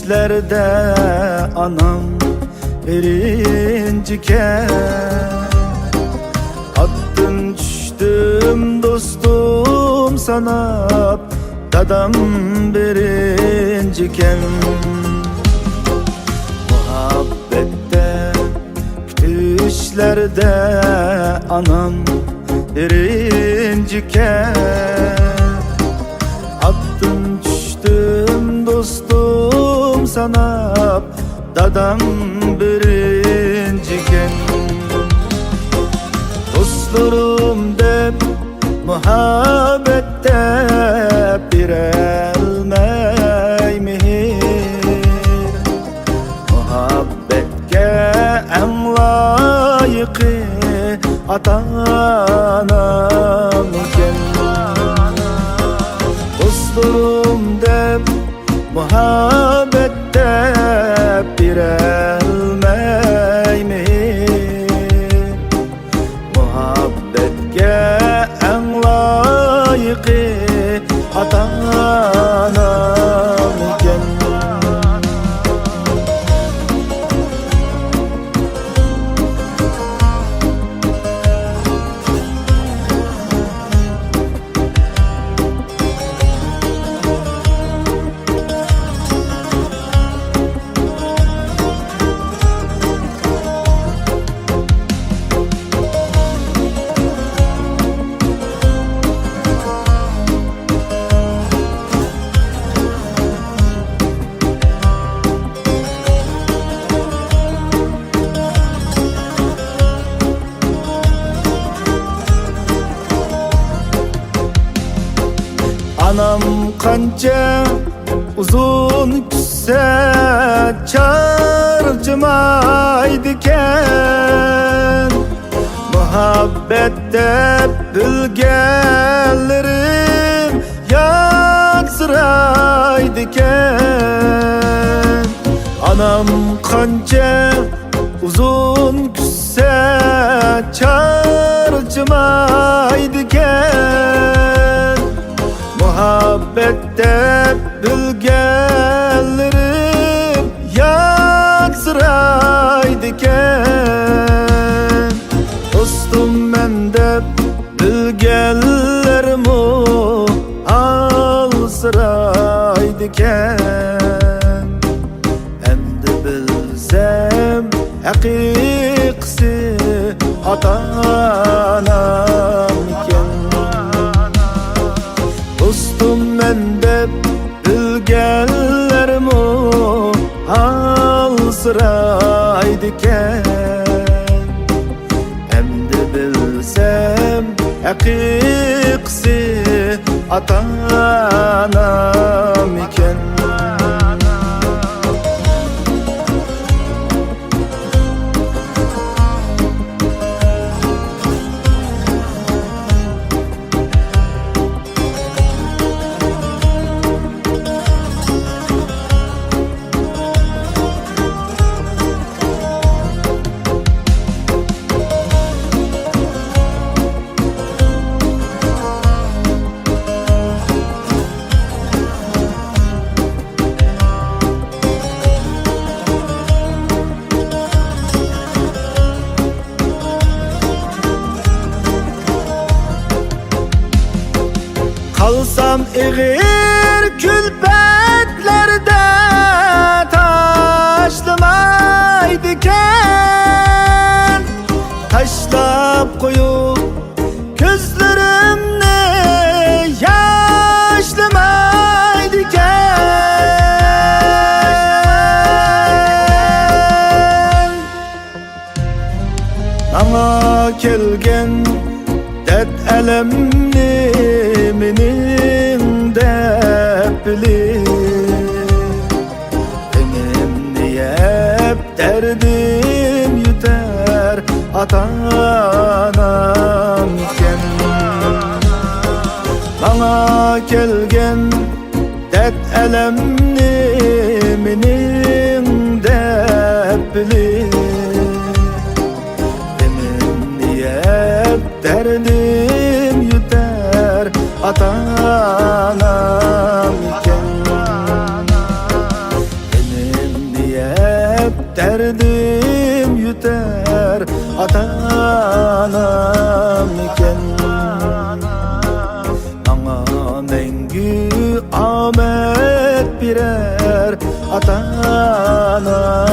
düşlerde anam birinci kez. Attın düştüm dostum sanap, dadam birinci kez. Muhabbette düşlerde anam birinci kez. Attın düştüm dostum sanap, dadam birinci kez. Dostlarım de muhabbette birelmey mihir. Muhabbetke en layıkı ata-anam iken. Dostlarım de muhabbette birelmey mihir. Muhabbetke en layıkı ata-anam iken. Anam kanca uzun küsse çarcımaydıken. Muhabbette bülgellerim yaksıraydıken. Anam kanca uzun küsse çarcımaydıken. Muhabbette bülgellerim yaksıraydıken. Dostum mende bülgellerimi alsıraydıken. Endi bilsem haqiqisi ata-anam iken. Dostum mende bülgellerimi alsıraydıken. Endi bilsem haqiqisi ata-anam iken. Kalsam eğer külpetlerde taşlamaydıken. Taşlap koyup gözlerimni yaşlamaydıken. Bana kelgen dert elemni menin dep bilir. Benim niyep derdim yüter ata-anam iken. Bana kelgen dert elemni menin dep bilir. Benim niyep derdim yüter ata-anam iken. Benim derdim yüter ata-anam iken. Ana mengü amet birer ata-anam